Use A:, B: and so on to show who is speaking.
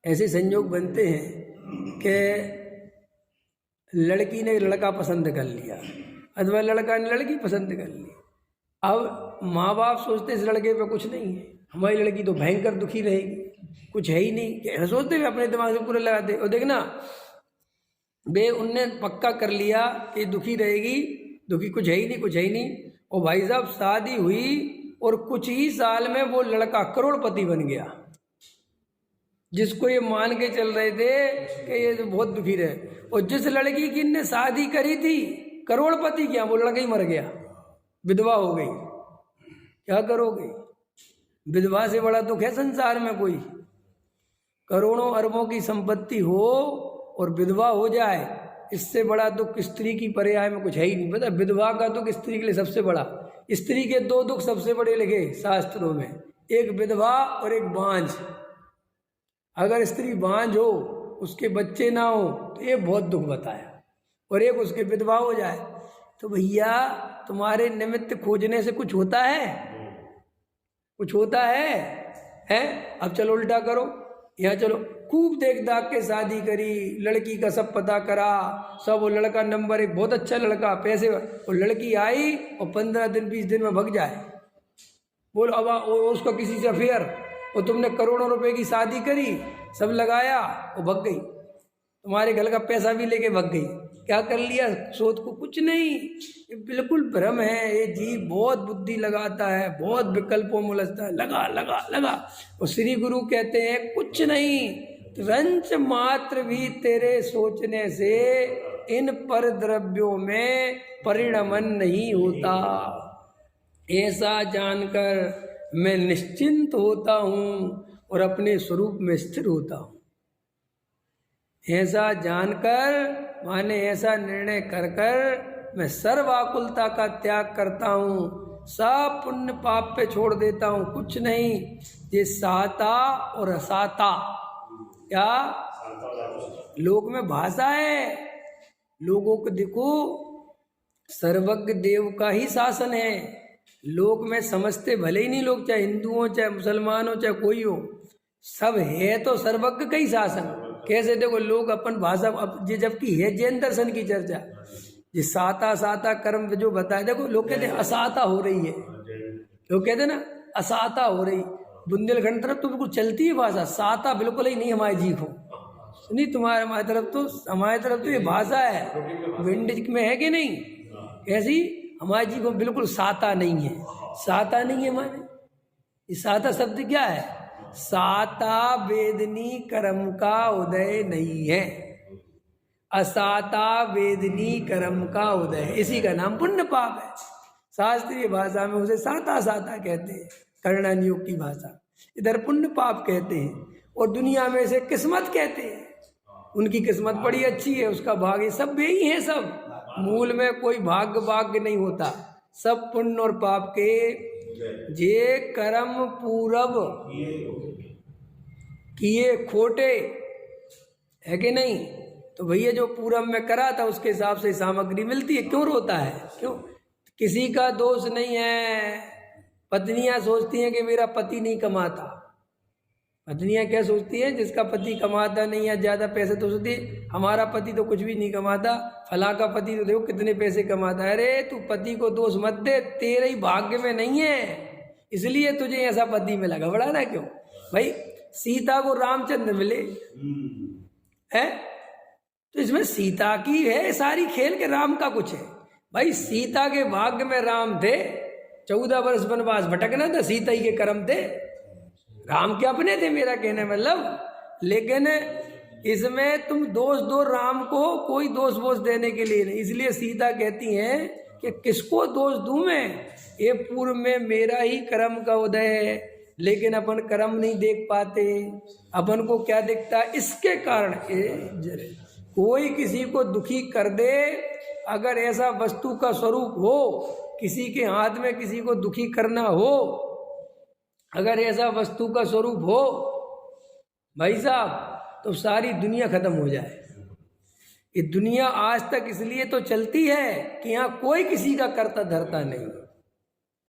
A: ऐसे संयोग बनते हैं कि लड़की ने लड़का पसंद कर लिया अथवा लड़का ने लड़की पसंद कर ली। अब माँ बाप सोचते इस लड़के पे कुछ नहीं है, हमारी लड़की तो भयंकर दुखी रहेगी, कुछ है ही नहीं, क्या सोचते हुए अपने दिमाग से पूरे लगाते। और देखना बे उनने पक्का कर लिया कि दुखी रहेगी, दुखी कुछ है ही नहीं, कुछ है ही नहीं। और भाई साहब शादी हुई और कुछ ही साल में वो लड़का करोड़पति बन गया, जिसको ये मान के चल रहे थे कि ये तो बहुत दुखी रहे। और जिस लड़की की ने शादी करी थी करोड़पति, क्या वो लड़का ही मर गया, विधवा हो गई। क्या करोगे, विधवा से बड़ा दुख है संसार में कोई? करोड़ों अरबों की संपत्ति हो और विधवा हो जाए, इससे बड़ा दुख स्त्री की पर्याय में कुछ है ही नहीं। पता विधवा का दुख स्त्री के लिए सबसे बड़ा। स्त्री के दो दुख सबसे बड़े लिखे शास्त्रों में, एक विधवा और एक बांझ। अगर स्त्री बांझ हो, उसके बच्चे ना हो, तो ये बहुत दुख बताया, और एक उसके विधवा हो जाए। तो भैया तुम्हारे निमित्त खोजने से कुछ होता है? कुछ होता है? अब चलो उल्टा करो, यहाँ चलो खूब देख दाख के शादी करी, लड़की का सब पता करा, सब, वो लड़का नंबर 1 बहुत अच्छा लड़का, पैसे, और लड़की आई और 15 दिन 20 दिन में भग जाए। बोलो अब उसका किसी से अफेयर, और तुमने करोड़ों रुपए की शादी करी, सब लगाया, वो भग गई, तुम्हारे घर का पैसा भी लेके भग गई। क्या कर लिया? सोच को कुछ नहीं, ये बिल्कुल भ्रम है। ये जीव बहुत बुद्धि लगाता है, बहुत विकल्पों में उलझता है, लगा लगा लगा। और श्री गुरु कहते हैं कुछ नहीं, रंच मात्र भी तेरे सोचने से इन पर द्रव्यों में परिणमन नहीं होता। ऐसा जानकर मैं निश्चिंत होता हूँ और अपने स्वरूप में स्थिर होता हूँ। ऐसा जानकर माने ऐसा निर्णय कर कर मैं सर्वाकुलता का त्याग करता हूँ, सब पुण्य पाप पे छोड़ देता हूँ। कुछ नहीं, ये साता और असाता, क्या लोक में भाषा है। लोगों को देखो, सर्वज्ञ देव का ही शासन है। लोक में समझते भले ही नहीं लोग, चाहे हिंदू हो, चाहे मुसलमान हो, चाहे कोई हो, सब है तो सर्वज्ञ का ही शासन। कैसे? देखो लोग अपन भाषा, अब ये जबकि है जैन दर्शन की चर्चा, ये साता साता कर्म जो बताया, देखो लोग कहते हैं असाता हो रही है, लोग कहते हैं ना असाता हो रही। बुंदेलखंड तरफ तो बिल्कुल चलती है भाषा, साता बिल्कुल ही नहीं हमारी जीभ हो, नहीं तुम्हारे हमारी तरफ तो, हमारी तरफ तो ये भाषा है। विंड में है कि नहीं? ऐसी हमारी जीभ बिल्कुल साता नहीं है। साता नहीं है माने, ये साता शब्द क्या है? साता वेदनी कर्म का उदय नहीं है, असाता वेदनी कर्म का उदय, इसी का नाम पुण्य पाप है। शास्त्रीय भाषा में उसे साता साता कहते हैं, कर्णनियोग की भाषा, इधर पुण्य पाप कहते हैं, और दुनिया में इसे किस्मत कहते हैं। उनकी किस्मत बड़ी अच्छी है, उसका भाग्य, सब वे ही है, सब मूल में कोई भाग्य नहीं होता, सब पुण्य और पाप के जे कर्म पूरब किए खोटे, है कि नहीं? तो भैया जो पूरब में करा था उसके हिसाब से सामग्री मिलती है। क्यों रोता है? क्यों? किसी का दोष नहीं है। पत्नियां सोचती हैं कि मेरा पति नहीं कमाता। पत्नियां क्या सोचती हैं? जिसका पति कमाता नहीं है, ज्यादा पैसे, तो सोचती है हमारा पति तो कुछ भी नहीं कमाता, फला का पति तो देखो कितने पैसे कमाता है। अरे तू पति को दोष मत दे, तेरे ही भाग्य में नहीं है, इसलिए तुझे ऐसा पति मिला। घबराना क्यों भाई? सीता को रामचंद्र मिले है, तो इसमें सीता की है सारी खेल के राम का कुछ है? भाई सीता के भाग्य में राम थे, 14 वर्ष वनवास भटकना था, सीता ही के कर्म थे, राम के अपने थे, मेरा कहने मतलब। लेकिन इसमें तुम दोष दो राम को, कोई दोष वोष देने के लिए नहीं। इसलिए सीता कहती हैं कि किसको दोष दूं मैं, ये पूर्व में मेरा ही कर्म का उदय है, लेकिन अपन कर्म नहीं देख पाते। अपन को क्या दिखता है? इसके कारण कोई किसी को दुखी कर दे, अगर ऐसा वस्तु का स्वरूप हो, किसी के हाथ में किसी को दुखी करना हो, अगर ऐसा वस्तु का स्वरूप हो भाई साहब, तो सारी दुनिया खत्म हो जाए। ये दुनिया आज तक इसलिए तो चलती है कि यहाँ कोई किसी का करता धरता नहीं।